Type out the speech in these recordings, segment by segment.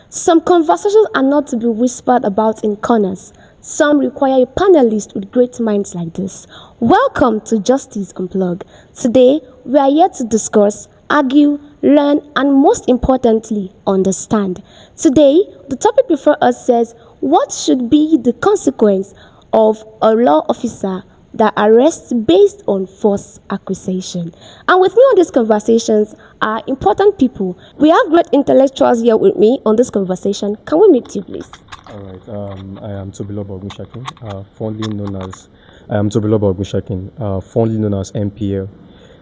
Some conversations are not to be whispered about in corners. Some require a panelist with great minds like this. Welcome to Justice Unplugged. Today, we are here to discuss, argue, learn, and most importantly, understand. Today, the topic before us says, what should be the consequence of a law officer that arrests based on false accusation? And with me on these conversations are important people. We have great intellectuals here with me on this conversation. Can we meet you, please? All right. I am Tobiloba Ogunshakin, fondly known as fondly known as MPL,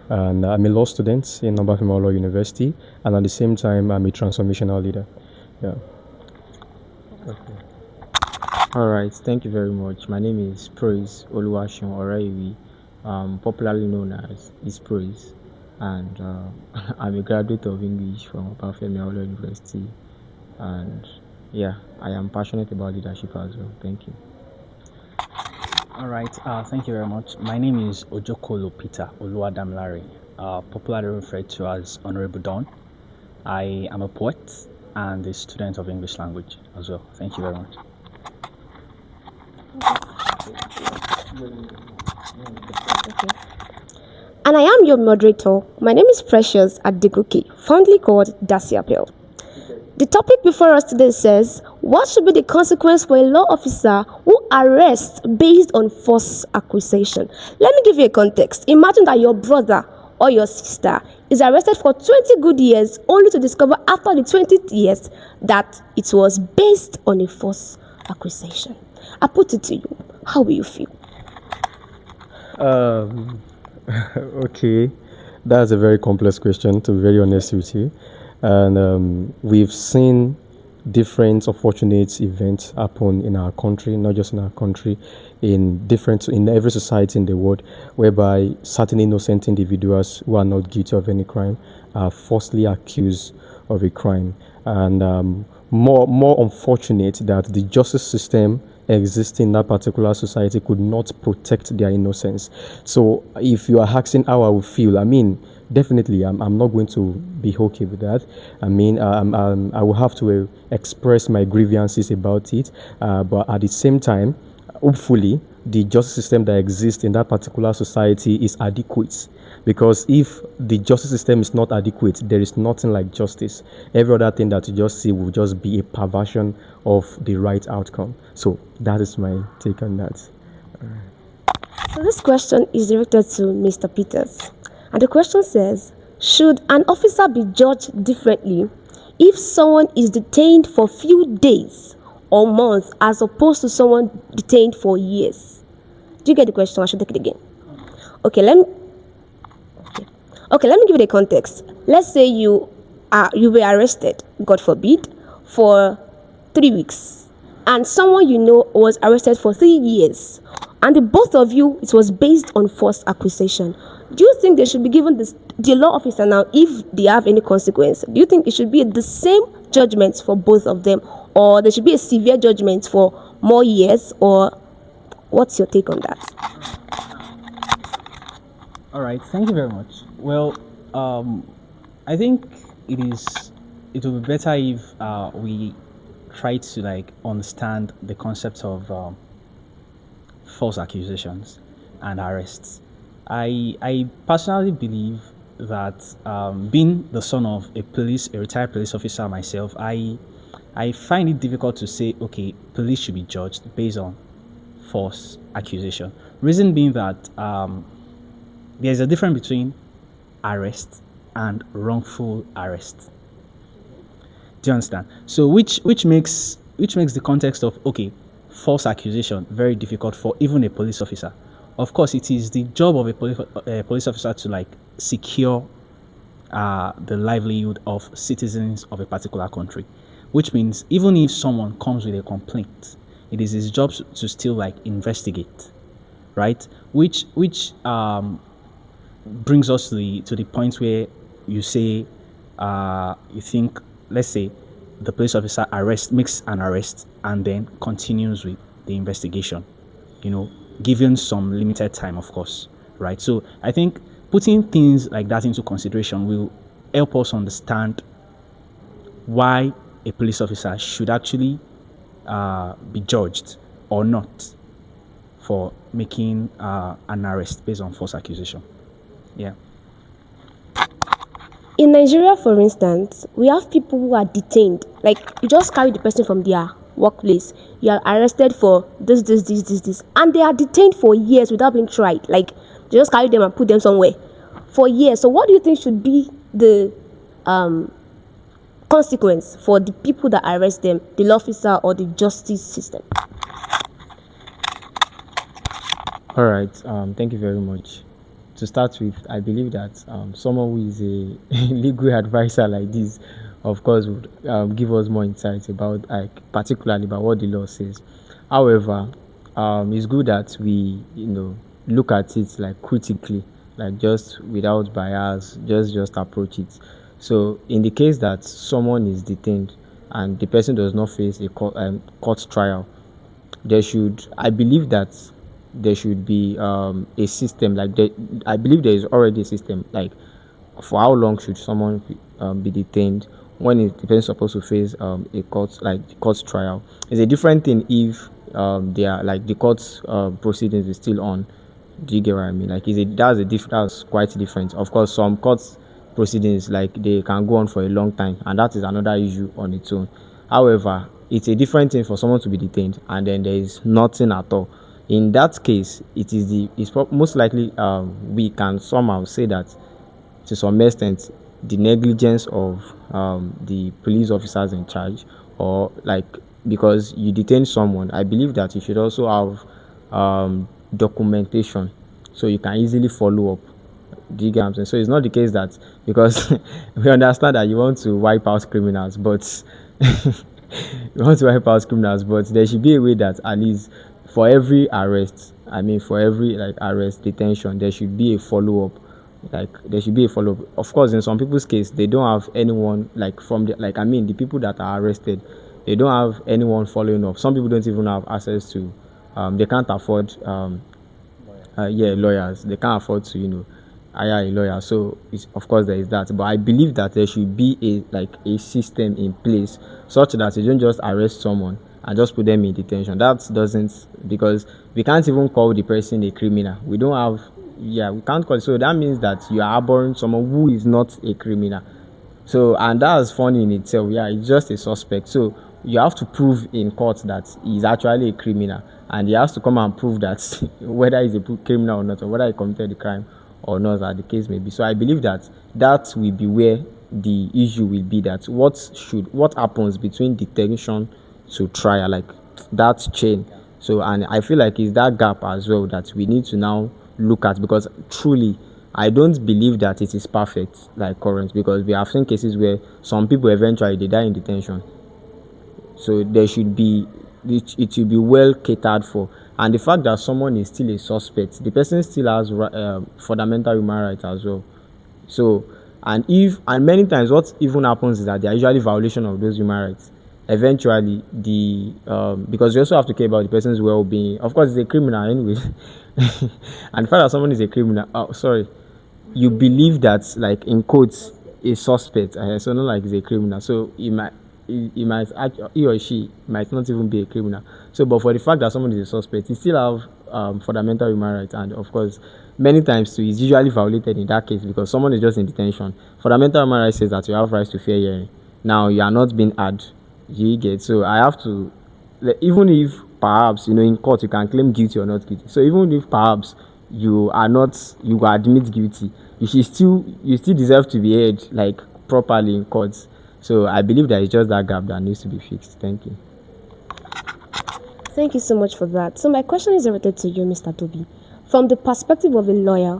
and I'm a law student in Obafemi Law University, and at the same time, I'm a transformational leader. Yeah. Okay. All right. Thank you very much. My name is Praise Oluwashun Oraiwi, popularly known as Is Praise, and I'm a graduate of English from Obafemi Law University, and yeah, I am passionate about leadership as well. Thank you. All right, thank you very much. My name is Ojokolo Peter Oluwadamilare, popularly referred to as Honorable Don. I am a poet and a student of English language as well. Thank you very much. Okay. And I am your moderator. My name is Precious Adegoke, fondly called Dasiapel. The topic before us today says, what should be the consequence for a law officer who arrests based on false accusation? Let me give you a context. Imagine that your brother or your sister is arrested for 20 good years only to discover after the 20th years that it was based on a false accusation. I put it to you. How will you feel? Okay, that's a very complex question, to be very honest with you. And we've seen different unfortunate events happen in our country, not just in our country, in every society in the world, whereby certain innocent individuals who are not guilty of any crime are falsely accused of a crime. And more unfortunate that the justice system existing in that particular society could not protect their innocence. So if you are asking how I would feel, I mean, definitely I'm not going to be okay with that. I mean, I will have to express my grievances about it, but at the same time, hopefully the justice system that exists in that particular society is adequate, because if the justice system is not adequate, there is nothing like justice. Every other thing that you just see will just be a perversion of the right outcome. So that is my take on that. So this question is directed to Mr. Peters. And the question says, should an officer be judged differently if someone is detained for few days or months as opposed to someone detained for years? Do you get the question? I should take it again. Okay, let me give you the context. Let's say you were arrested, God forbid, for 3 weeks, and someone you know was arrested for 3 years, and the both of you, it was based on false accusation. Do you think they should be given the law officer now, if they have any consequence? Do you think it should be the same judgment for both of them, or there should be a severe judgment for more years, or what's your take on that? All right, thank you very much. Well, I think it will be better if we try to understand the concept of false accusations and arrests. I personally believe that being the son of a retired police officer myself, I find it difficult to say, okay, police should be judged based on false accusation. Reason being that there's a difference between arrest and wrongful arrest. Do you understand? So which makes the context of, okay, false accusation very difficult for even a police officer. Of course, it is the job of a police officer to secure the livelihood of citizens of a particular country, which means even if someone comes with a complaint, it is his job to still investigate, right? Which brings us to the point where you say you think, let's say, the police officer makes an arrest and then continues with the investigation, given some limited time, of course, right? So I think putting things like that into consideration will help us understand why a police officer should actually be judged or not for making an arrest based on false accusation. Yeah. In Nigeria, for instance, we have people who are detained. Like, you just carry the person from their workplace. You are arrested for this, and they are detained for years without being tried. Like, they just carry them and put them somewhere for years. So, what do you think should be the consequence for the people that arrest them, the law officer or the justice system? All right. Thank you very much. To start with, I believe that someone who is a legal advisor like this, of course, would give us more insights about, like, particularly about what the law says. However, it's good that we, look at it like critically, like just without bias, just approach it. So, in the case that someone is detained and the person does not face a court trial, I believe that there should be a system, like I believe there is already a system, like for how long should someone be detained, when is the person supposed to face a court trial. It's a different thing if they are like the court proceedings is still on. Do you get what I mean? Like, that's quite different. Of course, some court proceedings, like, they can go on for a long time, and that is another issue on its own. However, it's a different thing for someone to be detained and then there is nothing at all. In that case, most likely we can somehow say that, to some extent, the negligence of the police officers in charge, or, like, because you detain someone, I believe that you should also have documentation so you can easily follow up. Do you get what I'm saying? So it's not the case that, because we understand that you want to wipe out criminals, but there should be a way that at least for every arrest, for every, like, arrest, detention, there should be a follow up. Like, there should be a follow up. Of course, in some people's case, they don't have anyone, like, the people that are arrested, they don't have anyone following up. Some people don't even have access to, they can't afford, lawyers. They can't afford to, hire a lawyer. So of course there is that, but I believe that there should be a system in place such that you don't just arrest someone and just put them in detention. That doesn't, because we can't even call the person a criminal. We can't call it. So that means that you are harboring someone who is not a criminal. So, and that's funny in itself. Yeah, it's just a suspect. So you have to prove in court that he's actually a criminal, and he has to come and prove that whether he's a criminal or not, or whether he committed the crime or not, as the case may be. So I believe that will be where the issue will be, that what happens between detention to trial, like that chain. So, and I feel like it's that gap as well that we need to now look at, because truly I don't believe that it is perfect like current, because we have seen cases where some people eventually they die in detention. So there should be, it should be well catered for. And the fact that someone is still a suspect, the person still has fundamental human rights as well. So, and many times what even happens is that there are usually violation of those human rights. Eventually, because you also have to care about the person's well-being. Of course, it's a criminal anyway. And the fact that someone is a criminal, you believe that, like, in quotes, a suspect, so not like he's a criminal. So he or she might not even be a criminal. So, but for the fact that someone is a suspect, he still have fundamental human rights, and of course, many times too, it's usually violated in that case because someone is just in detention. Fundamental human rights says that you have rights to fair hearing. Now, you are not being had. You get, so I have to, even if perhaps in court you can claim guilty or not guilty. So even if perhaps you admit guilty, you still deserve to be heard, like, properly in court. So I believe that it's just that gap that needs to be fixed. Thank you. Thank you so much for that. So my question is related to you, Mr. Toby. From the perspective of a lawyer,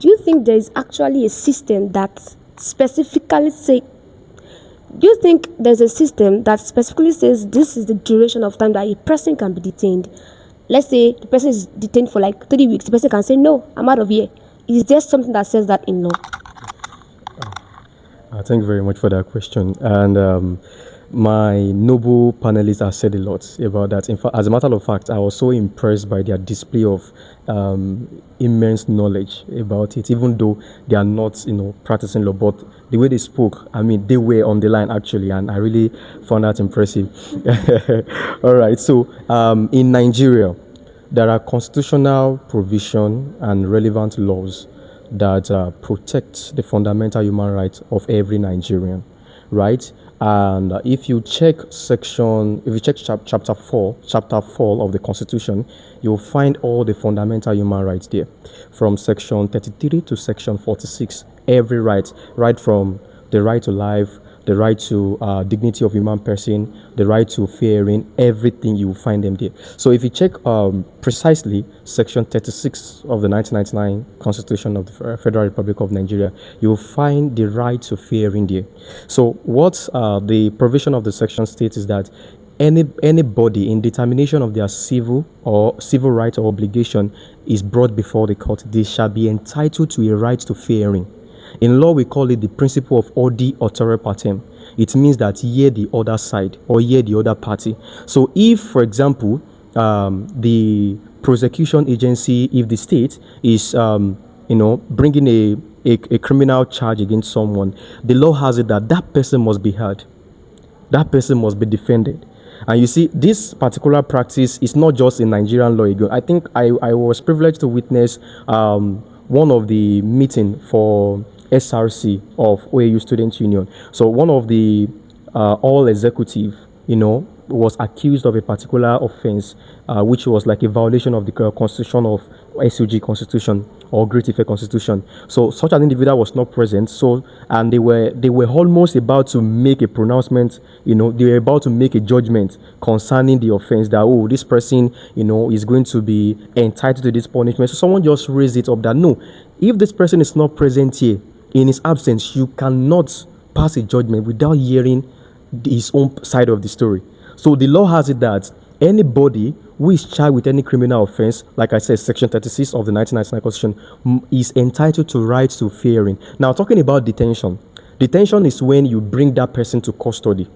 do you think there is actually a system that specifically do you think there's a system that specifically says this is the duration of time that a person can be detained? Let's say the person is detained for like 3 weeks. The person can say, no, I'm out of here. Is there something that says that in law? Thank you very much for that question. And my noble panelists have said a lot about that. In fact, as a matter of fact, I was so impressed by their display of immense knowledge about it, even though they are not, practicing law. But the way they spoke, I mean, they were on the line actually, and I really found that impressive. All right. So, in Nigeria, there are constitutional provision and relevant laws that protect the fundamental human rights of every Nigerian, right? And if you check chapter four of the Constitution, you'll find all the fundamental human rights there, from section 33 to section 46. Every right from the right to life, the right to dignity of human person, the right to fair hearing, everything, you will find them there. So if you check precisely section 36 of the 1999 Constitution of the Federal Republic of Nigeria, you will find the right to fair hearing there. So what the provision of the section states is that anybody in determination of their civil right or obligation is brought before the court, they shall be entitled to a right to fair hearing. In law, we call it the principle of audi authore partem. It means that hear the other side or hear the other party. So if, for example, the prosecution agency, if the state is, bringing a criminal charge against someone, the law has it that that person must be heard. That person must be defended. And you see, this particular practice is not just in Nigerian law again. I think I was privileged to witness one of the meeting for SRC of OAU Student Union. So one of the all executive, was accused of a particular offense, which was like a violation of the constitution of SUG constitution or Great Ife constitution. So such an individual was not present. So, and they were almost about to make a pronouncement. They were about to make a judgment concerning the offense, that this person, is going to be entitled to this punishment. So someone just raised it up that no, if this person is not present here, in his absence, you cannot pass a judgment without hearing his own side of the story. So the law has it that anybody who is charged with any criminal offense, like I said, section 36 of the 1999 Constitution, is entitled to right to fair hearing. Now, talking about detention. Detention is when you bring that person to custody.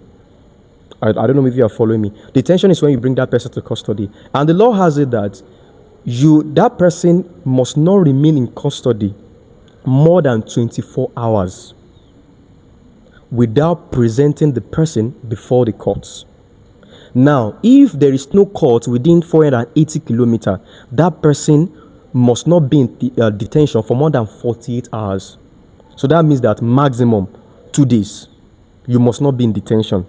I don't know if you are following me. Detention is when you bring that person to custody. And the law has it that that person must not remain in custody more than 24 hours without presenting the person before the courts. Now, if there is no court within 480 kilometers, that person must not be in detention for more than 48 hours. So that means that maximum 2 days, you must not be in detention.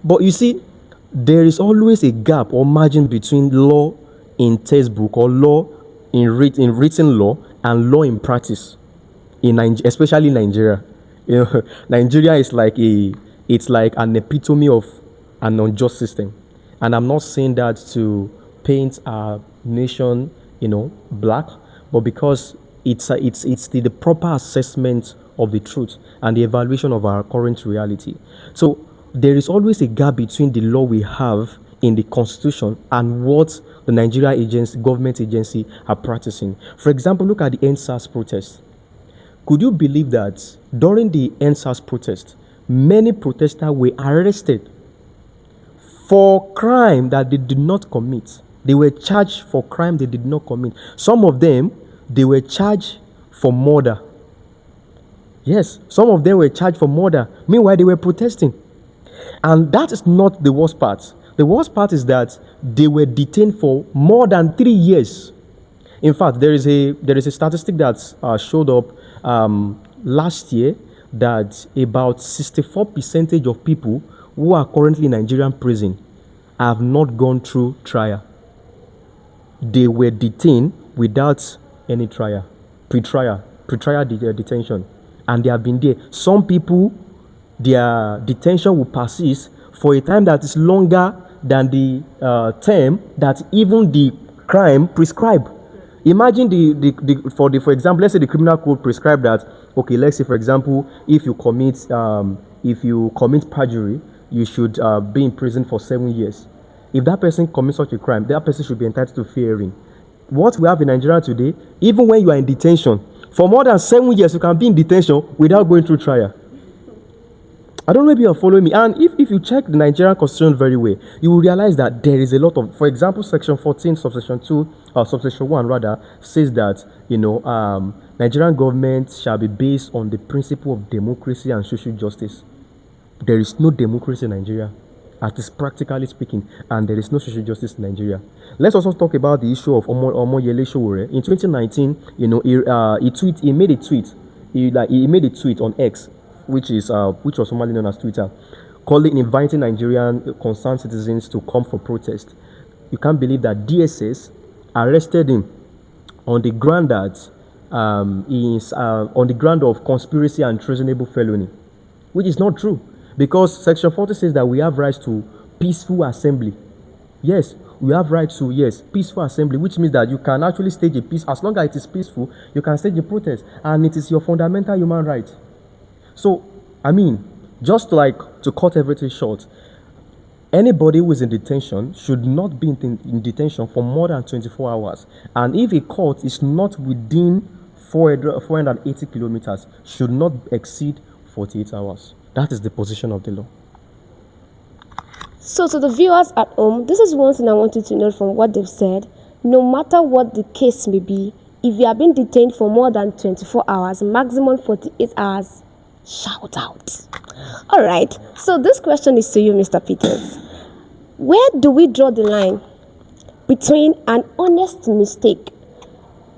But you see, there is always a gap or margin between law in textbook or law in written law and law in practice, especially in Nigeria. Nigeria is like an epitome of an unjust system. And I'm not saying that to paint our nation, black, but because it's the proper assessment of the truth and the evaluation of our current reality. So there is always a gap between the law we have in the constitution and what the Nigeria government agency are practicing. For example, look at the NSAS protest. Could you believe that during the NSAS protest, many protesters were arrested for crime that they did not commit? They were charged for crime they did not commit. Some of them, they were charged for murder. Yes, some of them were charged for murder. Meanwhile, they were protesting. And that is not the worst part. The worst part is that they were detained for more than 3 years. In fact, there is a statistic that showed up last year that about 64% of people who are currently in Nigerian prison have not gone through trial. They were detained without any trial, pre-trial detention, and they have been there. Some people, their detention will persist for a time that is longer than the term that even the crime prescribed. Imagine for example, let's say the criminal code prescribed that, okay, let's say for example, if you commit perjury, you should be in prison for 7 years. If that person commits such a crime, that person should be entitled to fair hearing. What we have in Nigeria today, even when you are in detention, for more than 7 years, you can be in detention without going through trial. I don't know if you are following me. And if you check the Nigerian constitution very well, you will realize that there is a lot of, for example, section 14, subsection 2, or subsection 1 rather, says that, Nigerian government shall be based on the principle of democracy and social justice. There is no democracy in Nigeria, at least practically speaking, and there is no social justice in Nigeria. Let's also talk about the issue of Omoyele Sowore. In 2019, he made a tweet. He made a tweet on X, which was formerly known as Twitter, inviting Nigerian concerned citizens to come for protest. You can't believe that DSS arrested him on the ground that he is on the ground of conspiracy and treasonable felony, which is not true, because Section 40 says that we have rights to peaceful assembly. Yes, we have right to, peaceful assembly, which means that you can actually stage a peace. As long as it is peaceful, you can stage a protest, and it is your fundamental human right. So, just to cut everything short, anybody who is in detention should not be in detention for more than 24 hours. And if a court is not within 480 kilometers, should not exceed 48 hours. That is the position of the law. So, to the viewers at home, this is one thing I want you to know from what they've said. No matter what the case may be, if you have been detained for more than 24 hours, maximum 48 hours, shout out. All right. So, this question is to you, Mr. Peters. Where do we draw the line between an honest mistake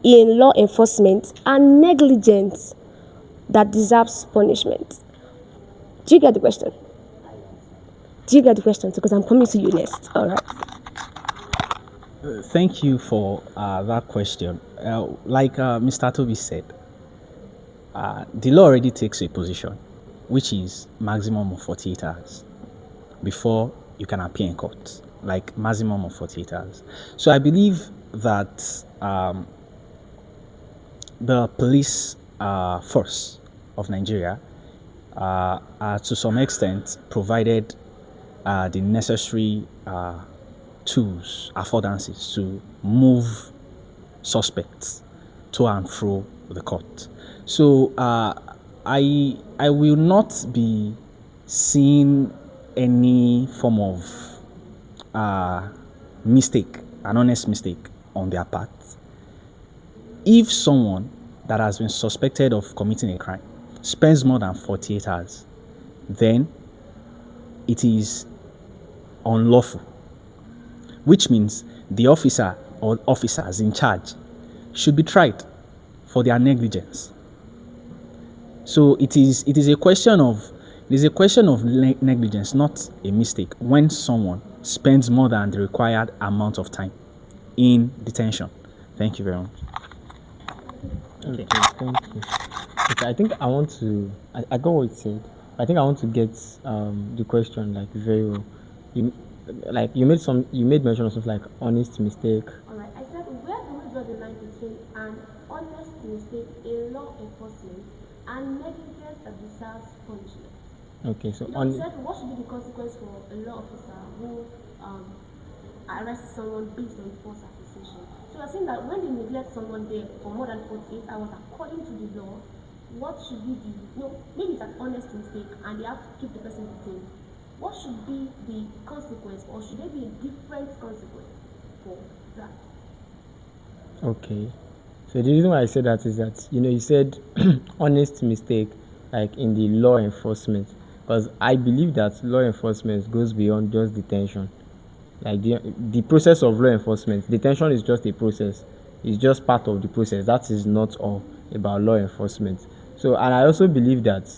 in law enforcement and negligence that deserves punishment? Do you get the question? Do you get the question? Because I'm coming to you next. All right. Thank you for that question. Like Mr. Toby said, the law already takes a position, which is maximum of 48 hours before you can appear in court, like maximum of 48 hours. So I believe that the police force of Nigeria to some extent provided the necessary tools, affordances to move suspects to and fro the court. So I will not be seeing any form of mistake, an honest mistake on their part. If someone that has been suspected of committing a crime spends more than 48 hours, then it is unlawful, which means the officer or officers in charge should be tried for their negligence. So it is a question of negligence, not a mistake, when someone spends more than the required amount of time in detention. Thank you very much. Okay, thank you. Okay, I think I got what you said. I think I want to get the question like very well. You made mention of something like honest mistake. Alright, I said, where do we draw the line between an honest mistake in law enforcement and negligence that deserves punishment? Okay, so You said, what should be the consequence for a law officer who arrests someone based on false accusation? So you're saying that when they neglect someone there for more than 48 hours, according to the law, what should be maybe it's an honest mistake and they have to keep the person detained. What should be the consequence, or should there be a different consequence for that? Okay, so the reason why I said that is that you said honest mistake like in the law enforcement, because I believe that law enforcement goes beyond just detention. Like the process of law enforcement, detention is just a process. It's just part of the process. That is not all about law enforcement. So, and I also believe that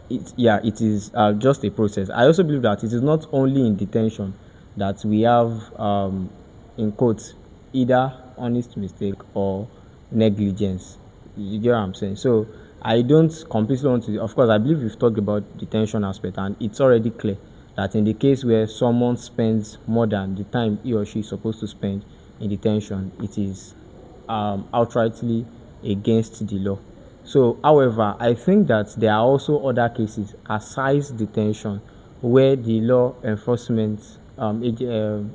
it is just a process. I also believe that it is not only in detention that we have, in quotes, either honest mistake or negligence. You get what I'm saying? So I don't completely want to. Of course, I believe we've talked about detention aspect, and it's already clear that in the case where someone spends more than the time he or she is supposed to spend in detention, it is outrightly against the law. So, however, I think that there are also other cases aside detention where the law enforcement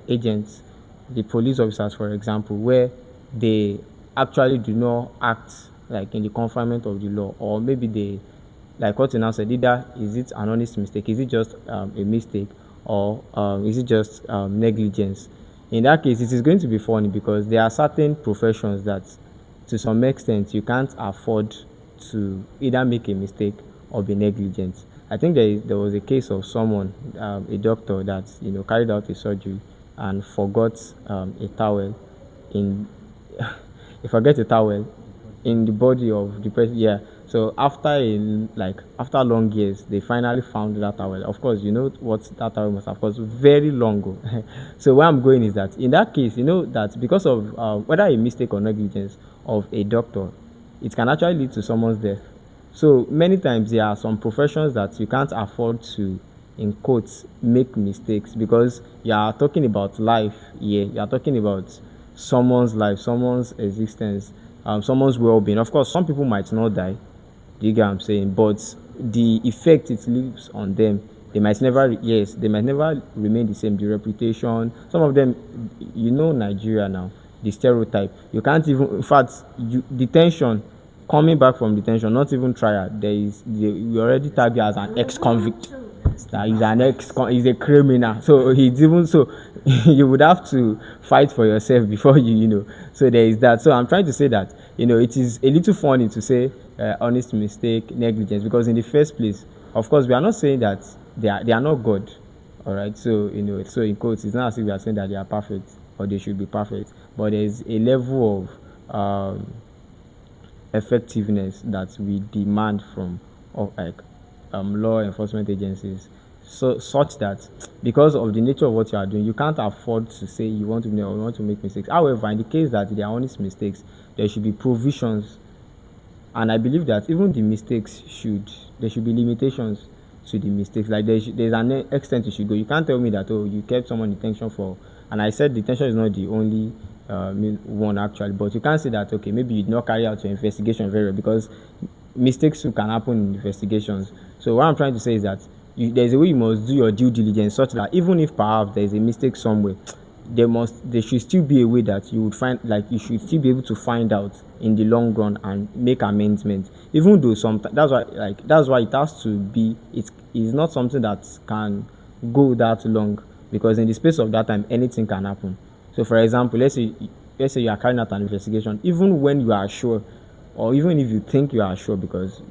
agents, the police officers, for example, where they actually do not act like in the confinement of the law, or maybe like what you now said, either is it an honest mistake, is it just a mistake, or is it just negligence? In that case, it is going to be funny because there are certain professions that, to some extent, you can't afford to either make a mistake or be negligent. I think there was a case of someone, a doctor that carried out a surgery and forgot a towel in he forget a towel in the body of the person. Yeah. So after long years, they finally found that towel. Of course, you know what that towel must have cost, very long ago. So where I'm going is that in that case, you know that because of whether a mistake or negligence of a doctor, it can actually lead to someone's death. So many times there are some professions that you can't afford to, in quotes, make mistakes because you are talking about life. Yeah, you are talking about someone's life, someone's existence, someone's well-being. Of course, some people might not die. Do you get what I'm saying? But the effect it leaves on them, they might never remain the same. The reputation, some of them, Nigeria now, the stereotype. You can't even, in fact, detention, coming back from detention, not even trial. We already tag you as an ex-convict. That he's a criminal. So he's even so you would have to fight for yourself before you. So there is that. So I'm trying to say that it is a little funny to say honest mistake, negligence, because in the first place, of course, we are not saying that they are not God. All right. So so in quotes, it's not as if we are saying that they are perfect or they should be perfect, but there is a level of effectiveness that we demand from law enforcement agencies, so such that because of the nature of what you are doing, you can't afford to say you want to make mistakes. However, in the case that they are honest mistakes, there should be provisions, and I believe that even the mistakes there should be limitations to the mistakes. Like there's an extent you should go. You can't tell me that you kept someone in detention for, and I said detention is not the only one actually, but you can't say that maybe you did not carry out your investigation very well, because mistakes too can happen in investigations. So what I'm trying to say is that there's a way you must do your due diligence, such that even if perhaps there's a mistake somewhere, there should still be a way that you would find, like you should still be able to find out in the long run and make amendments. Even though that's why it has to be, it is not something that can go that long, because in the space of that time anything can happen. So for example, let's say you are carrying out an investigation, even when you are sure, or even if you think you are sure, because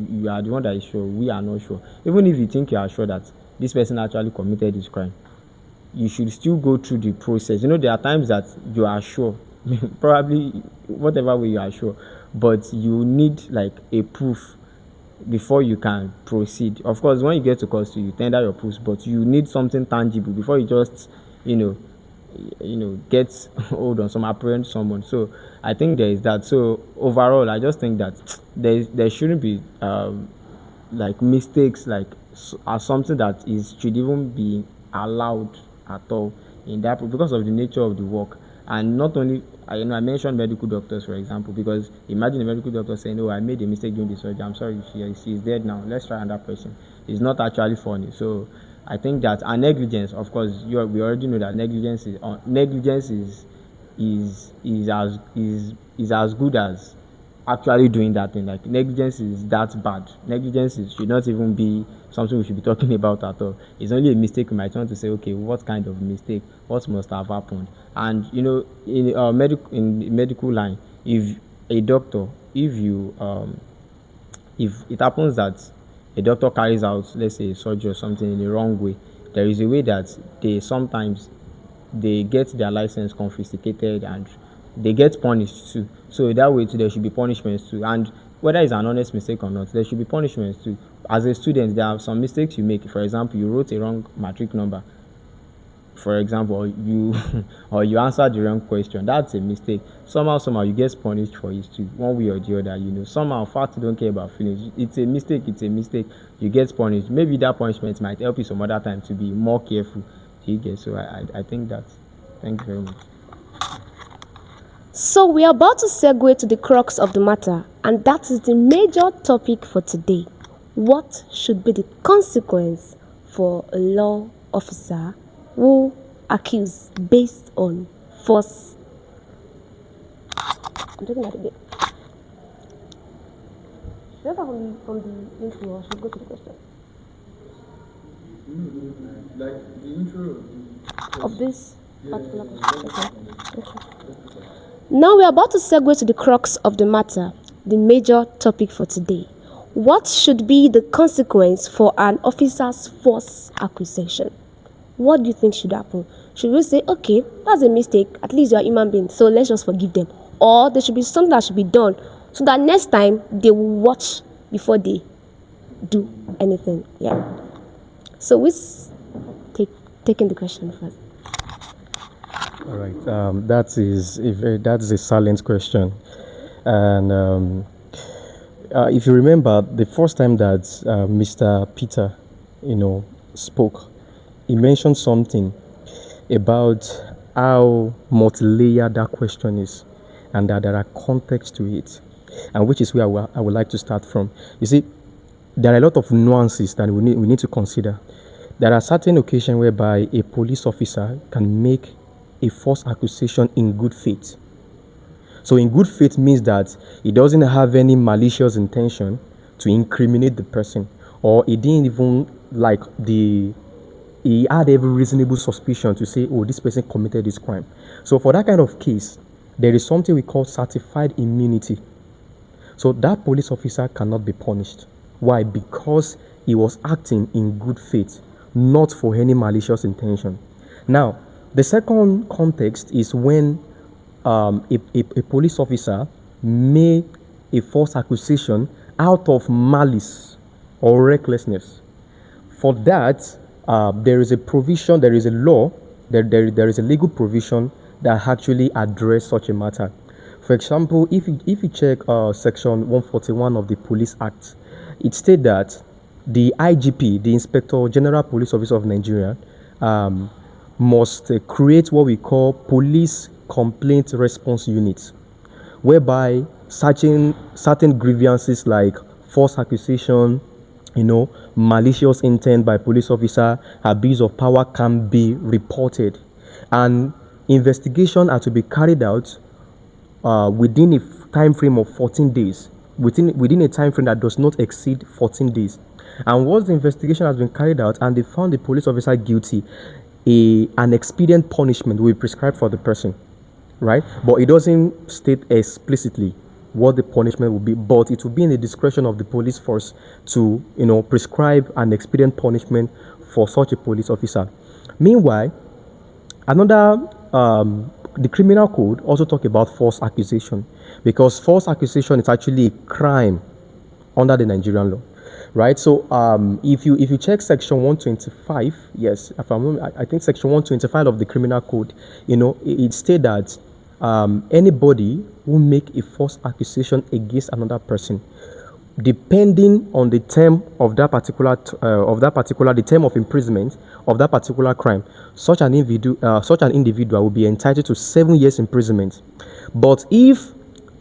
you are the one that is sure, we are not sure. Even if you think you are sure that this person actually committed this crime, you should still go through the process. There are times that you are sure, probably whatever way you are sure, but you need like a proof before you can proceed. Of course, when you get to court, you tender your proofs, but you need something tangible before you just, get hold on apprehend someone. So I think there is that. So overall, I just think that there shouldn't be like mistakes as something that should even be allowed at all in that, because of the nature of the work. And not only I mentioned medical doctors, for example, because imagine a medical doctor saying, "Oh, I made a mistake during the surgery. I'm sorry, she's dead now. Let's try another person." It's not actually funny. So I think that, and negligence, of course, we already know that negligence is as good as actually doing that thing. Like negligence is that bad. Should not even be something we should be talking about at all. It's only a mistake we might want to say, okay, what kind of mistake? What must have happened? And in the medical line, if a doctor, if it happens that a doctor carries out, let's say, a surgery or something in the wrong way, there is a way that they get their license confiscated and they get punished too. So that way too, there should be punishments too. And whether it's an honest mistake or not, there should be punishments too. As a student, there are some mistakes you make. For example, you wrote a wrong matric number, for example, or you or you answered the wrong question. That's a mistake. Somehow you get punished for it too, one way or the other. Somehow fact don't care about feelings. It's a mistake. You get punished. Maybe that punishment might help you some other time to be more careful. You get. So I think that. Thank you very much. So we are about to segue to the crux of the matter, and that is the major topic for today. What should be the consequence for a law officer who accuse based on false? I'm talking about it. Should I start from the intro or should we go to the question? Like the intro Of this particular question. Okay. Now we are about to segue to the crux of the matter, the major topic for today. What should be the consequence for an officer's false accusation? What do you think should happen? Should we say, okay, that's a mistake, at least you're a human being, so let's just forgive them? Or there should be something that should be done so that next time they will watch before they do anything? Yeah. So who's taking the question first? All right. That's a silent question, and if you remember, the first time that Mr. Peter, spoke, he mentioned something about how multi-layered that question is, and that there are contexts to it, and which is where I would like to start from. You see, there are a lot of nuances that we need to consider. There are certain occasions whereby a police officer can make a false accusation in good faith. So in good faith means that he doesn't have any malicious intention to incriminate the person, or he didn't even he had every reasonable suspicion to say, oh, this person committed this crime. So for that kind of case, there is something we call certified immunity. So that police officer cannot be punished. Why? Because he was acting in good faith, not for any malicious intention. Now, the second context is when a police officer made a false accusation out of malice or recklessness. For that, there is a provision, there is a law, there is a legal provision that actually address such a matter. For example, if you check section 141 of the Police Act, it states that the IGP, the Inspector General Police Officer of Nigeria, must create what we call police complaint response units, whereby certain grievances like false accusation, malicious intent by police officer, abuse of power can be reported, and investigation are to be carried out within a time frame of 14 days, within a time frame that does not exceed 14 days. And once the investigation has been carried out and they found the police officer guilty, an expedient punishment will be prescribed for the person, right? But it doesn't state explicitly what the punishment will be, but it will be in the discretion of the police force to, prescribe an expedient punishment for such a police officer. Meanwhile, the criminal code also talk about false accusation, because false accusation is actually a crime under the Nigerian law, right? So if you check section 125, yes, if I think section 125 of the criminal code, it states that anybody who make a false accusation against another person, depending on the term of that particular the term of imprisonment of that particular crime, such an individual will be entitled to 7 years imprisonment. But if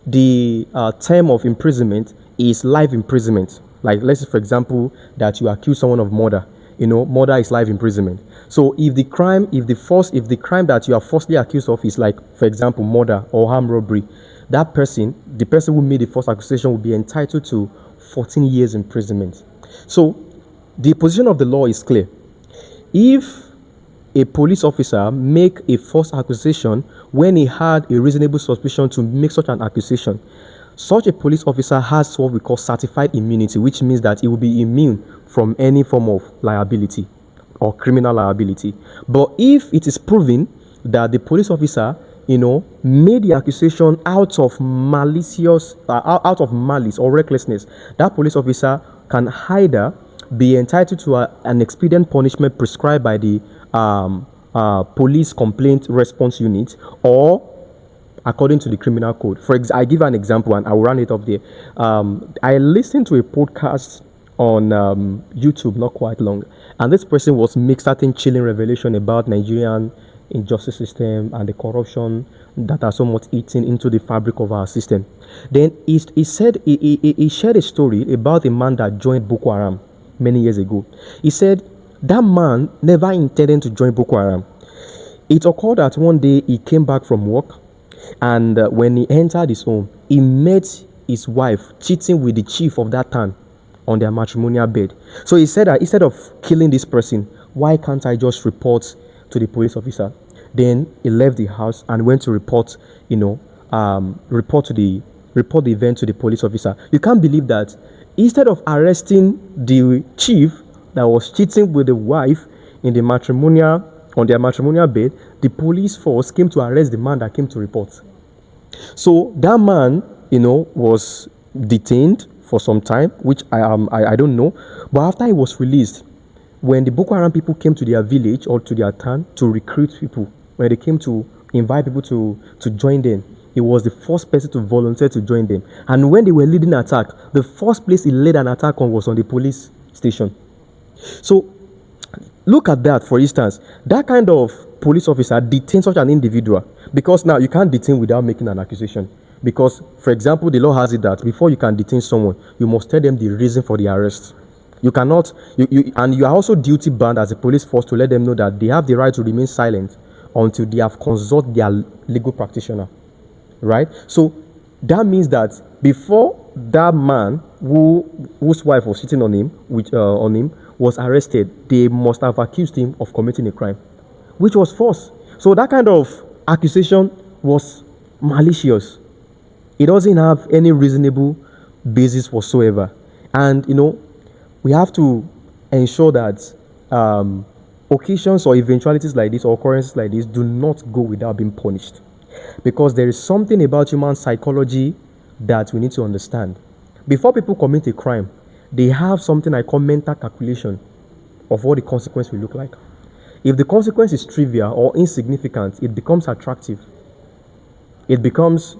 the term of imprisonment is life imprisonment, like let's say for example that you accuse someone of murder, murder is life imprisonment. So if the crime that you are falsely accused of is like, for example, murder or armed robbery, the person who made the false accusation will be entitled to 14 years imprisonment. So the position of the law is clear. If a police officer make a false accusation when he had a reasonable suspicion to make such an accusation, such a police officer has what we call certified immunity, which means that he will be immune from any form of liability or criminal liability. But if it is proven that the police officer, made the accusation out of malice or recklessness, that police officer can either be entitled to an expedient punishment prescribed by the police complaint response unit, or according to the criminal code. I give an example and I will run it up there. I listened to a podcast on YouTube not quite long, and this person was making certain chilling revelation about Nigerian injustice system and the corruption that are somewhat eating into the fabric of our system. Then he shared a story about a man that joined Boko Haram many years ago. He said that man never intended to join Boko Haram. It occurred that one day he came back from work, and when he entered his home, he met his wife cheating with the chief of that town on their matrimonial bed. So he said that instead of killing this person, why can't I just report to the police officer? Then he left the house and went to report, report the event to the police officer. You can't believe that instead of arresting the chief that was cheating with the wife in the matrimonial on their matrimonial bed, the police force came to arrest the man that came to report. So that man, was detained for some time, which I don't know. But after he was released, when the Boko Haram people came to their village or to their town to recruit people, when they came to invite people to join them, he was the first person to volunteer to join them. And when they were leading an attack, the first place he led an attack on was on the police station. So look at that, for instance. That kind of police officer detains such an individual, because now you can't detain without making an accusation. Because, for example, the law has it that before you can detain someone, you must tell them the reason for the arrest. You cannot, and you are also duty bound as a police force to let them know that they have the right to remain silent until they have consulted their legal practitioner, right? So that means that before that man whose wife was sitting on him, was arrested, they must have accused him of committing a crime, which was false. So that kind of accusation was malicious. It doesn't have any reasonable basis whatsoever. And, we have to ensure that occasions or eventualities like this or occurrences like this do not go without being punished. Because there is something about human psychology that we need to understand. Before people commit a crime, they have something I call mental calculation of what the consequence will look like. If the consequence is trivial or insignificant, it becomes attractive. It becomes,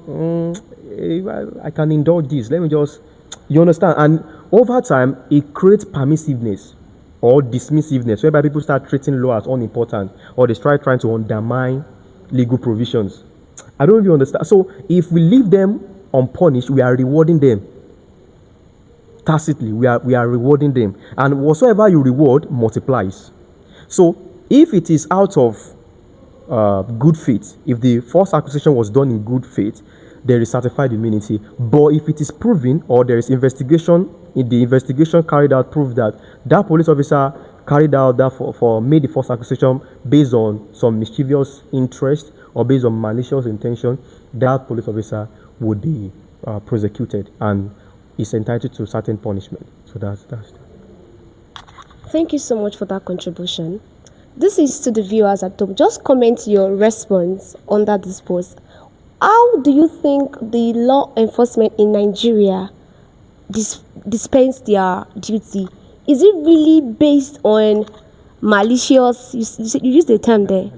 I can indulge this. Let me just, you understand? And over time, it creates permissiveness or dismissiveness, whereby people start treating law as unimportant, or they start trying to undermine legal provisions. I don't really understand. So if we leave them unpunished, we are rewarding them. Tacitly, we are rewarding them. And whatsoever you reward multiplies. So if it is out of good faith, if the false accusation was done in good faith, there is certified immunity. But if it is proven, or there is investigation, in the investigation carried out proved that that police officer carried out that for made the false accusation based on some mischievous interest or based on malicious intention, that police officer would be prosecuted and is entitled to certain punishment. So that's Thank you so much for that contribution. This is to the viewers at home. Just comment your response under this post. How do you think the law enforcement in Nigeria dispense their duty? Is it really based on malicious, you use the term there,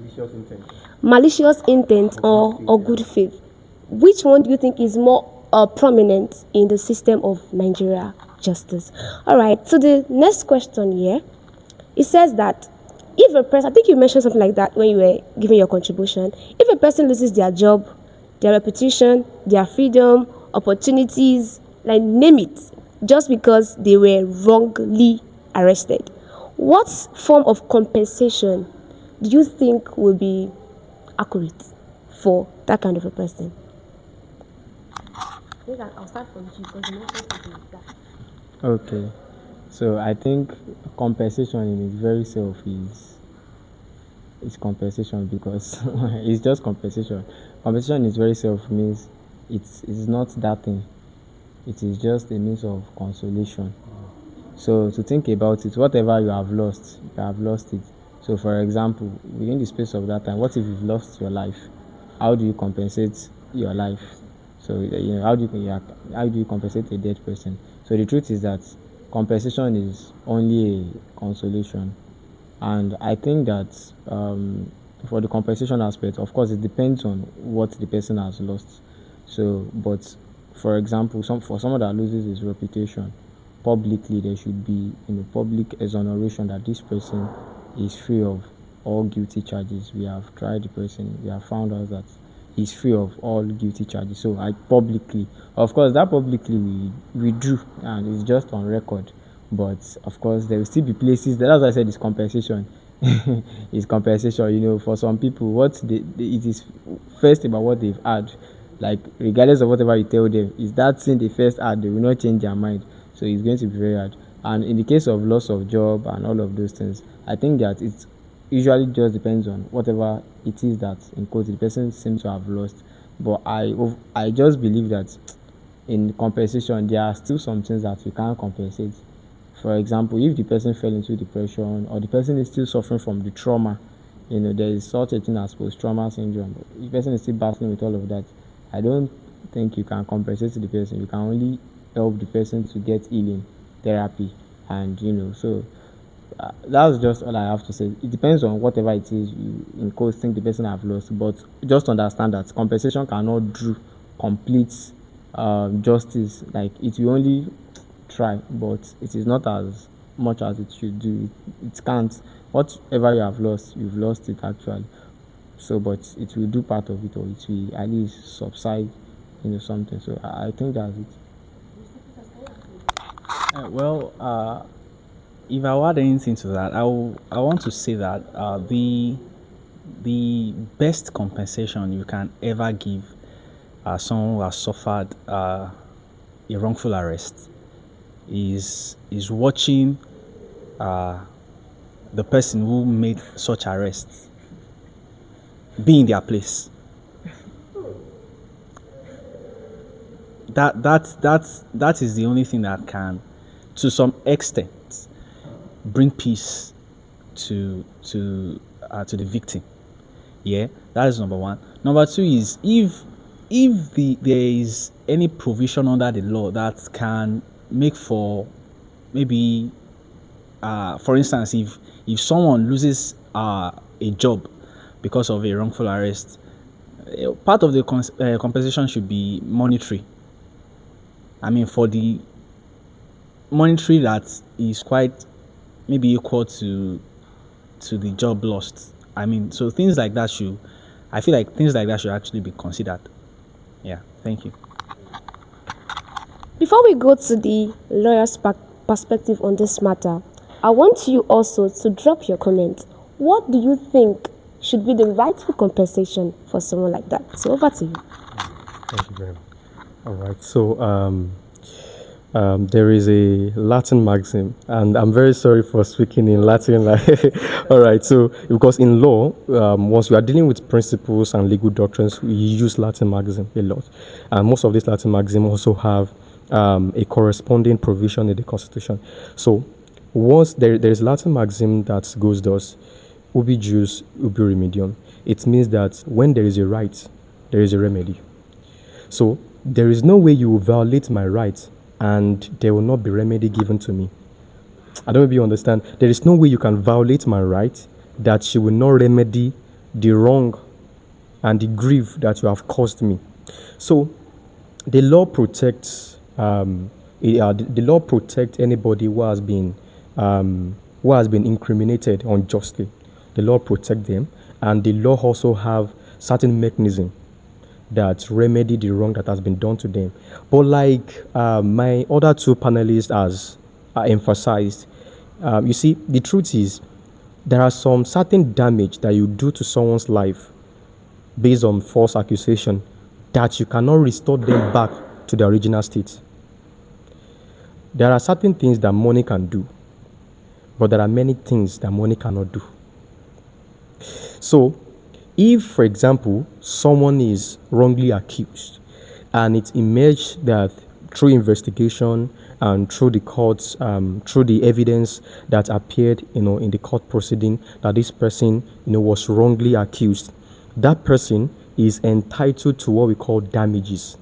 malicious intent or good faith? Which one do you think is more prominent in the system of Nigeria justice? All right, so the next question here, it says that if a person, I think you mentioned something like that when you were giving your contribution, if a person loses their job, their reputation, their freedom, opportunities, like name it, just because they were wrongly arrested, what form of compensation do you think will be accurate for that kind of a person? I'll start from you because you mentioned something like that. Okay, so I think compensation in its very self is compensation, because it's just compensation. Compensation in its very self means it's not that thing. It is just a means of consolation. So to think about it, whatever you have lost it. So for example, within the space of that time, what if you've lost your life? How do you compensate your life? So how do you compensate a dead person? So the truth is that compensation is only a consolation. And I think that for the compensation aspect, of course, it depends on what the person has lost. So, but for example, for someone that loses his reputation, publicly there should be public exoneration that this person is free of all guilty charges. We have tried the person, we have found out that he's free of all guilty charges. So publicly, of course, that publicly we do, and it's just on record. But of course, there will still be places. That's why I said it's compensation. It's compensation. For some people, it is first about what they've had. Like regardless of whatever you tell them, is that thing they first had, they will not change their mind. So it's going to be very hard. And in the case of loss of job and all of those things, I think that it usually just depends on whatever it is that in quote the person seems to have lost. But I just believe that in compensation there are still some things that you can't compensate. For example, if the person fell into depression or the person is still suffering from the trauma, there is such a thing as post-trauma syndrome. If the person is still battling with all of that, I don't think you can compensate to the person. You can only help the person to get healing, therapy, and so that's just all I have to say. It depends on whatever it is you in quotes think the person have lost, but just understand that compensation cannot do complete justice. Like it will only try, but it is not as much as it should do. It can't. Whatever you have lost, you've lost it actually. So, but it will do part of it, or it will at least subside into something. So, I think that's it. If I add anything to that, I want to say that the best compensation you can ever give someone who has suffered a wrongful arrest is watching the person who made such arrests be in their place. That is the only thing that can, to some extent, bring peace to the victim. Yeah, that is number one. Number two is if there is any provision under the law that can make for maybe for instance, if someone loses a job because of a wrongful arrest, part of the compensation should be monetary. I mean, for the monetary that is quite maybe equal to the job lost. I mean, so I feel like things like that should actually be considered. Yeah, thank you. Before we go to the lawyer's perspective on this matter, I want you also to drop your comment. What do you think should be the rightful compensation for someone like that? So over to you. Thank you very much. All right. So there is a Latin maxim, and I'm very sorry for speaking in Latin. All right. So because in law, once we are dealing with principles and legal doctrines, we use Latin maxim a lot, and most of these Latin maxim also have a corresponding provision in the Constitution. So once there is Latin maxim that goes thus: ubi jus, ubi remedium. It means that when there is a right, there is a remedy. So there is no way you will violate my right and there will not be remedy given to me. I don't know if you understand. There is no way you can violate my right that she will not remedy the wrong and the grief that you have caused me. So the law protects the law protects anybody who has been incriminated unjustly. The law protects them, and the law also have certain mechanism that remedy the wrong that has been done to them. But like my other two panelists has emphasized, you see, the truth is there are some certain damage that you do to someone's life based on false accusation that you cannot restore them back to the original state. There are certain things that money can do, but there are many things that money cannot do. So, if, for example, someone is wrongly accused and it emerged that through investigation and through the courts, through the evidence that appeared, in the court proceeding, that this person, was wrongly accused, that person is entitled to what we call damages,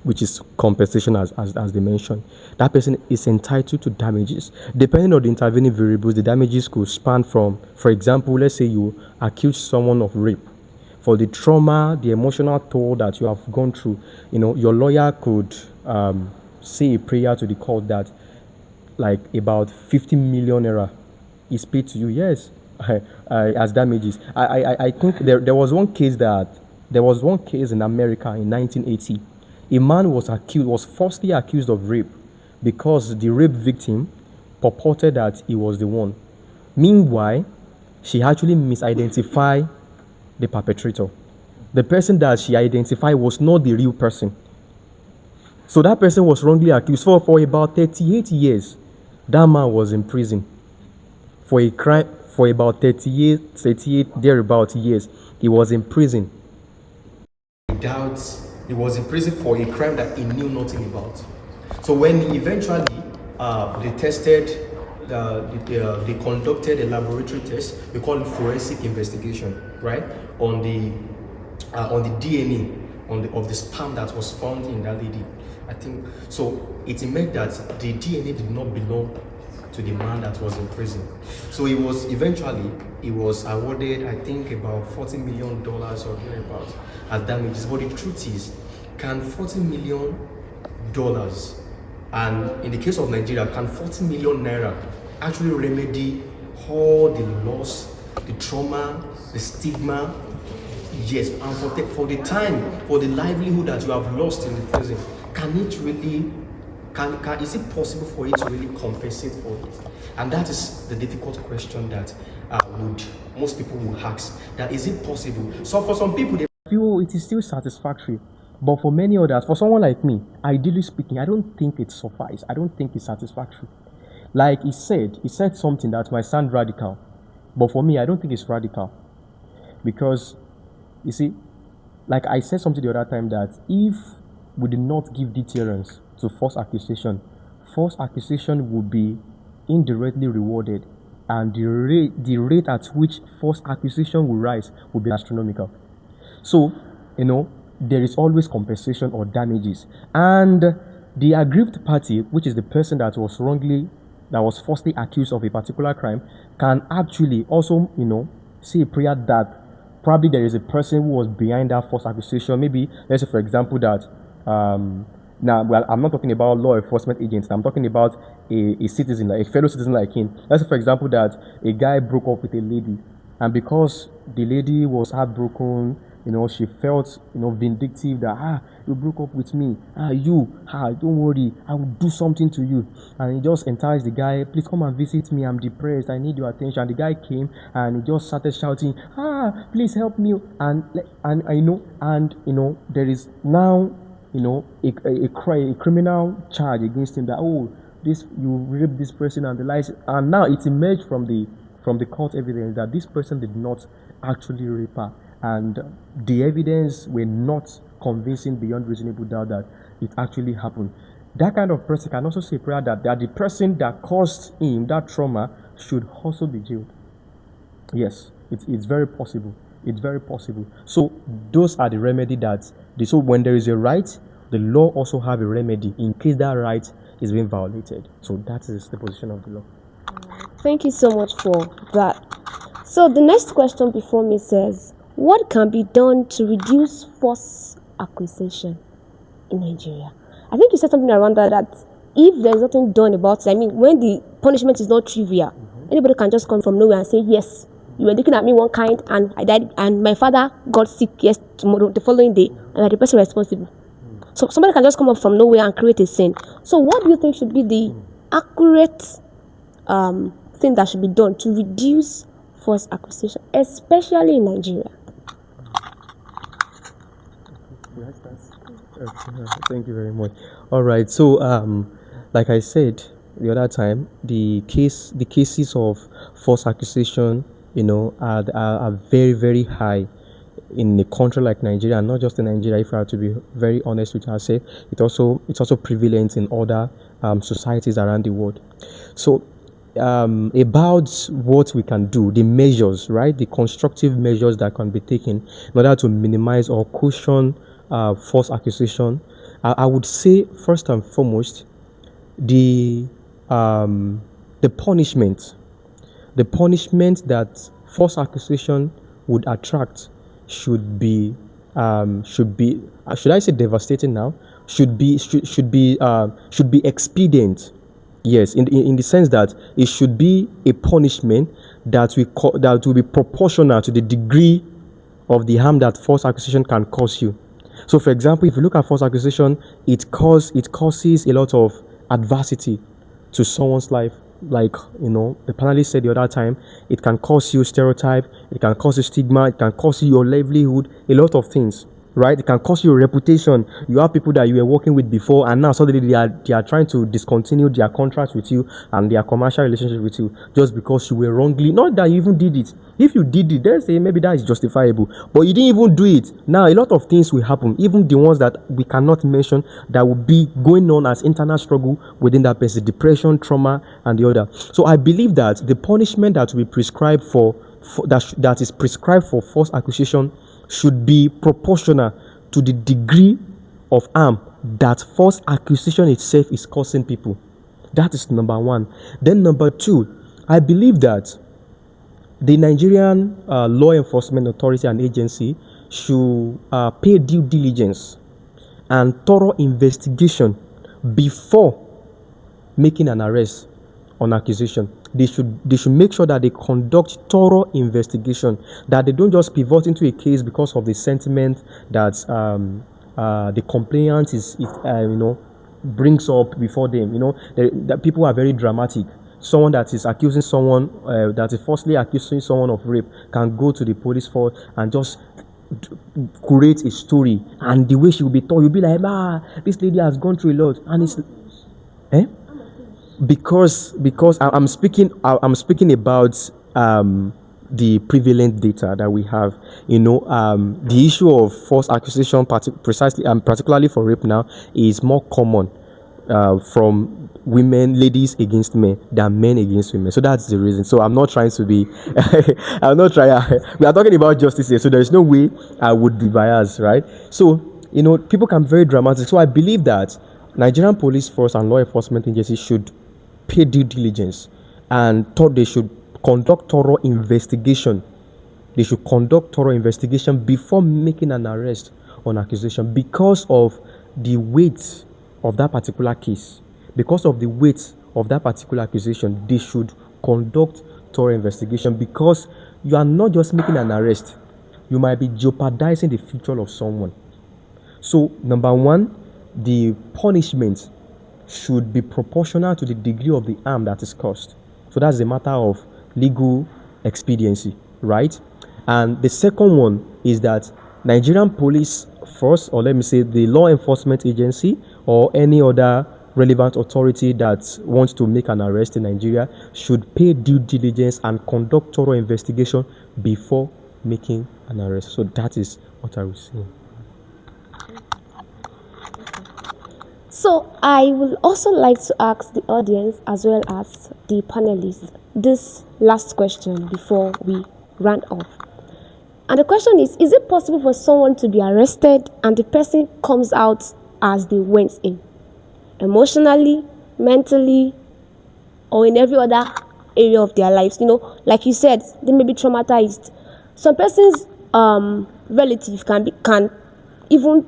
which is compensation, as they mentioned. That person is entitled to damages. Depending on the intervening variables, the damages could span from, for example, let's say you accuse someone of rape. For the trauma, the emotional toll that you have gone through, your lawyer could say a prayer to the court that, like, about 50 million naira is paid to you. Yes, as damages. I think there was one case in America in 1980. A man was falsely accused of rape because the rape victim purported that he was the one. Meanwhile, she actually misidentified the perpetrator. the person that she identified was not the real person. So that person was wrongly accused for about 38 years. That man was in prison for a crime for about 38 thereabout years. He was in prison. Doubt he was in prison for a crime that he knew nothing about. So when eventually they tested, they conducted a laboratory test. We call it forensic investigation, right? On the DNA of the sperm that was found in that lady. I think so. It meant that the DNA did not belong to the man that was in prison. So he was awarded, I think, about $40 million or thereabouts as damages. But the truth is, can $40 million, and in the case of Nigeria, can 40 million naira actually remedy all the loss, the trauma, the stigma? Yes, and for the time, for the livelihood that you have lost in the prison, can it really, is it possible for it to really compensate for it? And that is the difficult question that most people will ask. That is it possible? So for some people, they feel it is still satisfactory. But for many others, for someone like me, ideally speaking, I don't think it suffices. I don't think it's satisfactory. Like he said something that might sound radical. But for me, I don't think it's radical. Because, you see, like I said something the other time, that if we did not give deterrence to false accusation would be indirectly rewarded, and the rate at which false accusation will rise will be astronomical. So, there is always compensation or damages, and the aggrieved party, which is the person that was falsely accused of a particular crime, can actually also, say a prayer that probably there is a person who was behind that false accusation. Maybe, let's say, for example, that I'm not talking about law enforcement agents. I'm talking about a citizen, like a fellow citizen like him. Let's say, for example, that a guy broke up with a lady, and because the lady was heartbroken, she felt, vindictive that, you broke up with me. Don't worry, I will do something to you. And he just enticed the guy, please come and visit me. I'm depressed. I need your attention. And the guy came and he just started shouting, please help me. And there is now, a criminal charge against him that, you raped this person and the lies. And now it emerged from the court evidence that this person did not actually rape her. And the evidence were not convincing beyond reasonable doubt that it actually happened. That kind of person can also say prayer that the person that caused him that trauma should also be jailed. Yes, it's very possible. It's very possible. So those are the remedy so when there is a right, the law also have a remedy in case that right is being violated. So that is the position of the law. Thank you so much for that. So the next question before me says, what can be done to reduce false accusation in Nigeria? I think you said something around that if there's nothing done about it, when the punishment is not trivial, anybody can just come from nowhere and say, yes, you were looking at me one kind and I died and my father got sick the following day, and the person responsible. So somebody can just come up from nowhere and create a sin. So what do you think should be the accurate thing that should be done to reduce false accusation, especially in Nigeria? Thank you very much. All right. So, like I said the other time, the cases of false accusation, are very, very high in a country like Nigeria, and not just in Nigeria. If I have to be very honest with ourselves, it's also prevalent in other societies around the world. So, about what we can do, the measures, right? The constructive measures that can be taken in order to minimize or cushion false accusation. I would say first and foremost, the punishment that false accusation would attract should be should I say devastating now? Should be expedient. Yes, in the sense that it should be a punishment that will be proportional to the degree of the harm that false accusation can cause you. So, for example, if you look at false accusation, it causes a lot of adversity to someone's life. like the panelist said the other time, it can cause you stereotype, it can cause you stigma, it can cause you your livelihood, a lot of things, right? It can cause you a reputation. You have people that you were working with before, and now suddenly they are trying to discontinue their contract with you and their commercial relationship with you just because you were wrongly, not that you even did it. If you did it, they say maybe that is justifiable, but you didn't even do it. Now a lot of things will happen, even the ones that we cannot mention, that will be going on as internal struggle within that person, depression, trauma, and the other. So I believe that the punishment that we prescribe that is prescribed for false accusation should be proportional to the degree of harm that false accusation itself is causing people. That is number one. Then number two, I believe that the Nigerian law enforcement authority and agency should pay due diligence and thorough investigation before making an arrest on accusation. They should make sure that they conduct thorough investigation, that they don't just pivot into a case because of the sentiment that the complainant brings up before them. That people are very dramatic. Someone that is accusing someone, that is falsely accusing someone of rape, can go to the police force and just create a story, and the way she will be told, you'll be like, this lady has gone through a lot, and it's because I'm speaking about the prevalent data that we have. The issue of false accusation, precisely and particularly for rape now, is more common from ladies against men than men against women. So that's the reason. So I'm not trying to be I'm not trying we are talking about justice here, so there's no way I would be biased, right? So people can be very dramatic. So I believe that Nigerian police force and law enforcement agencies should pay due diligence, and they should conduct thorough investigation. They should conduct thorough investigation before making an arrest on accusation, because of the weight of that particular case, because of the weight of that particular accusation. They should conduct thorough investigation, because you are not just making an arrest, you might be jeopardizing the future of someone. So number one, the punishment should be proportional to the degree of the harm that is caused. So that's a matter of legal expediency, right? And the second one is that Nigerian police force, or let me say the law enforcement agency, or any other relevant authority that wants to make an arrest in Nigeria, should pay due diligence and conduct thorough investigation before making an arrest. So that is what I would say. So I would also like to ask the audience as well as the panelists this last question before we round off. And the question is it possible for someone to be arrested and the person comes out as they went in? Emotionally, mentally, or in every other area of their lives? Like you said, they may be traumatized. Some person's relative can even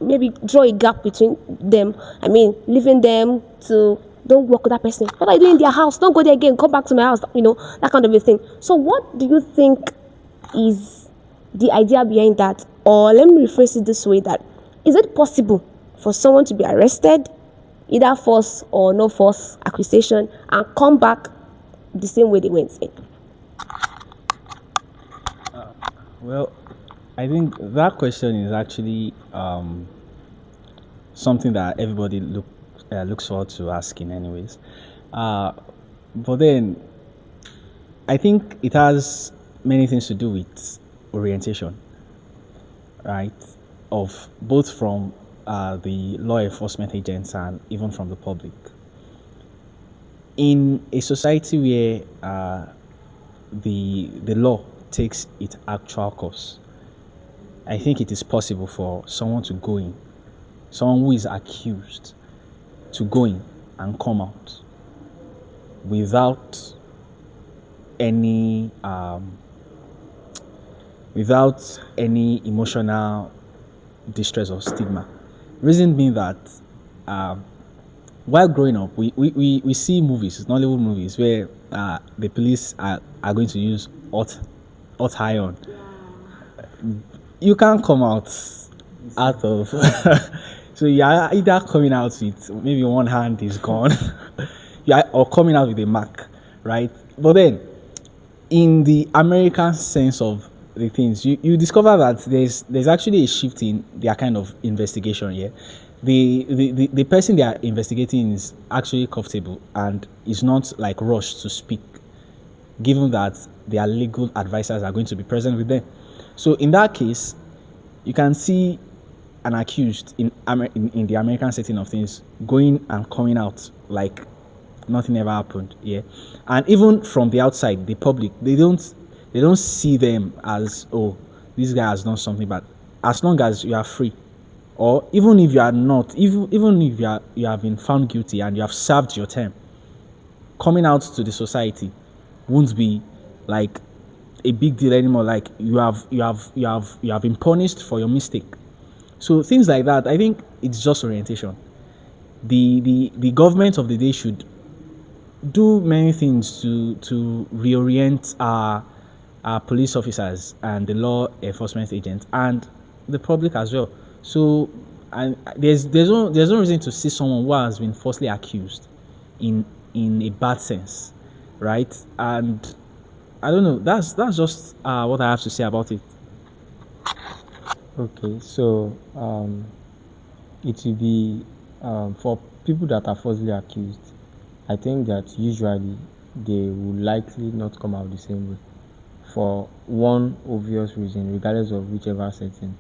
maybe draw a gap between them. Leaving them to don't work with that person. What are you doing in their house? Don't go there again. Come back to my house. That kind of a thing. So what do you think is the idea behind that? Or let me rephrase it this way: that is it possible for someone to be arrested, either false or no false accusation, and come back the same way they went in? Well, I think that question is actually something that everybody looks forward to asking anyways. But then, I think it has many things to do with orientation, right? Of both from the law enforcement agents and even from the public. In a society where the law takes its actual course, I think it is possible for someone who is accused, to go in and come out without any emotional distress or stigma. Reason being that while growing up, we see movies, Nollywood movies, where the police are going to use hot iron. You can't come out of so you are either coming out with maybe one hand is gone, or coming out with a mark, right? But then, in the American sense of the things, you discover that there's actually a shift in their kind of investigation here. The person they are investigating is actually comfortable and is not like rushed to speak, given that their legal advisors are going to be present with them. So in that case, you can see an accused in the American setting of things going and coming out like nothing ever happened. Yeah, and even from the outside, the public, they don't see them as, oh, this guy has done something bad. As long as you are free, or even if you are not, even if you have been found guilty and you have served your term, coming out to the society won't be like a big deal anymore. Like you have been punished for your mistake. So things like that, I think it's just orientation. The government of the day should do many things to reorient our police officers and the law enforcement agents and the public as well. So, and there's no reason to see someone who has been falsely accused in a bad sense, right? And I don't know. That's just what I have to say about it. Okay, so it will be for people that are falsely accused. I think that usually they will likely not come out the same way for one obvious reason, regardless of whichever setting.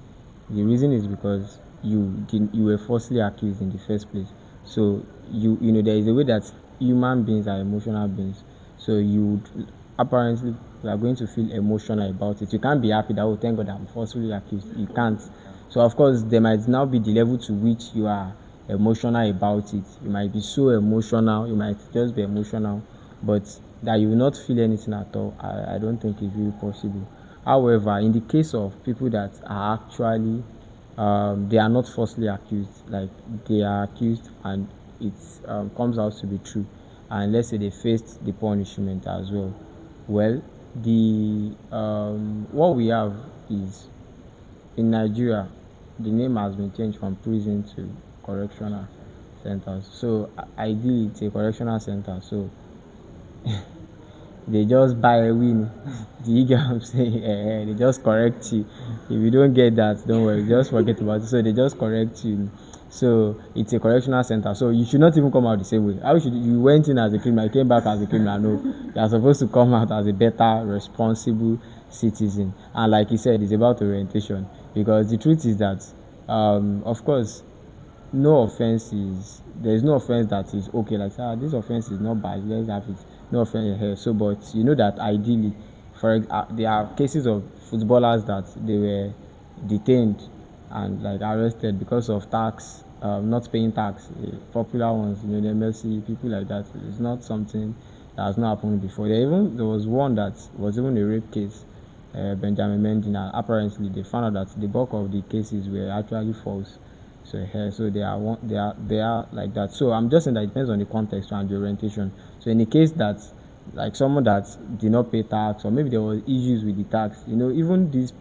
The reason is because you were falsely accused in the first place. So you know there is a way that human beings are emotional beings. So you would apparently you are going to feel emotional about it. You can't be happy that, oh, thank God I'm falsely accused. You can't. So of course there might now be the level to which you are emotional about it. You might be so emotional, you might just be emotional, but that you will not feel anything at all, I don't think it's really possible. However, in the case of people that are actually they are not falsely accused, like they are accused and it comes out to be true, and let's say they faced the punishment as well. Well, the what we have is in Nigeria, the name has been changed from prison to correctional centers. So ideally, it's a correctional center. So they just buy a win. Do you get what I'm saying? They just correct you. If you don't get that, don't worry, just forget about it. So they just correct you. So it's a correctional center. So you should not even come out the same way. How should you went in as a criminal, you came back as a criminal? No, you are supposed to come out as a better, responsible citizen. And like you said, it's about orientation. Because the truth is that, of course, no offense is there's no offense that is okay, like this offense is not bad, let's have it, no offense here. So but you know that ideally there are cases of footballers that they were detained and like arrested because of tax, not paying tax, popular ones, you know, the mercy people like that. It's not something that has not happened before. There was one that was even a rape case, Benjamin Mendy. Apparently they found out that the bulk of the cases were actually false. So they are like that. So I'm just saying that it depends on the context and the orientation. So in the case that like someone that did not pay tax, or maybe there was issues with the tax, you know, even these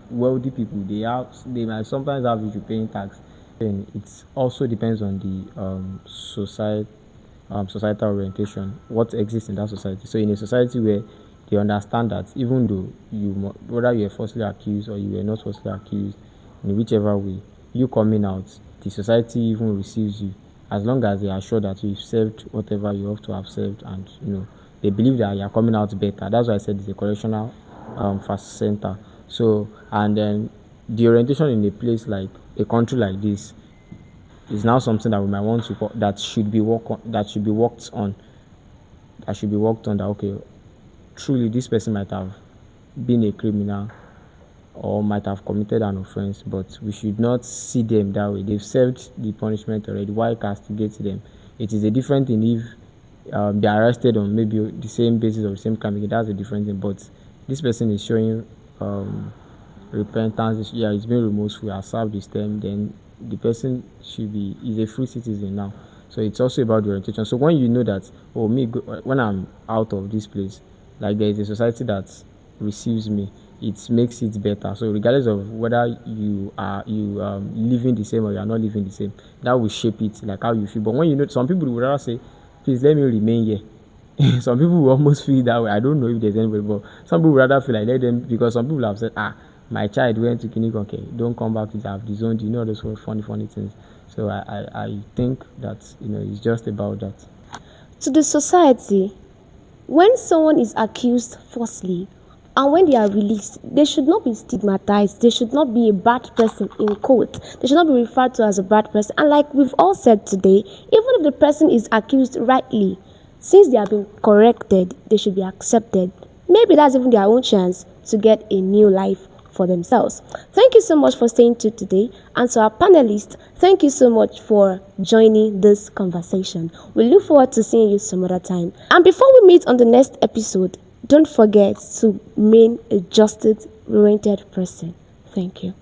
wealthy people, they might sometimes have issue paying tax. And it also depends on the societal orientation, what exists in that society. So in a society where they understand that even though whether you are falsely accused or you were not falsely accused, in whichever way, you coming out, the society even receives you as long as they are sure that you've served whatever you have to have served, and you know they believe that you are coming out better. That's why I said it's a correctional fast center. So and then the orientation in a place like a country like this is now something that we might want to that should be that should be worked on. That should be worked on. That okay, truly this person might have been a criminal or might have committed an offense, but we should not see them that way. They've served the punishment already. Why castigate them? It is a different thing if they are arrested on maybe the same basis of the same crime. That's a different thing. But this person is showing repentance. Yeah, he's been remorseful. Has served his term. Then the person is a free citizen now. So it's also about the orientation. So when you know that, when I'm out of this place, like there is a society that receives me, it makes it better. So regardless of whether you living the same or you are not living the same, that will shape it like how you feel. But when you know, some people would rather say please let me remain here. Some people will almost feel that way. I don't know if there's anybody, but some people rather feel like let them, because some people have said, my child went to clinic, okay, don't come back to that, I've disowned you, you know, those funny things. So I think that, it's just about that. To the society, when someone is accused falsely and when they are released, they should not be stigmatized. They should not be a bad person in court. They should not be referred to as a bad person. And like we've all said today, even if the person is accused rightly, since they have been corrected, they should be accepted. Maybe that's even their own chance to get a new life for themselves. Thank you so much for staying tuned today. And to our panelists, thank you so much for joining this conversation. We look forward to seeing you some other time. And before we meet on the next episode, don't forget to remain a justice-oriented person. Thank you.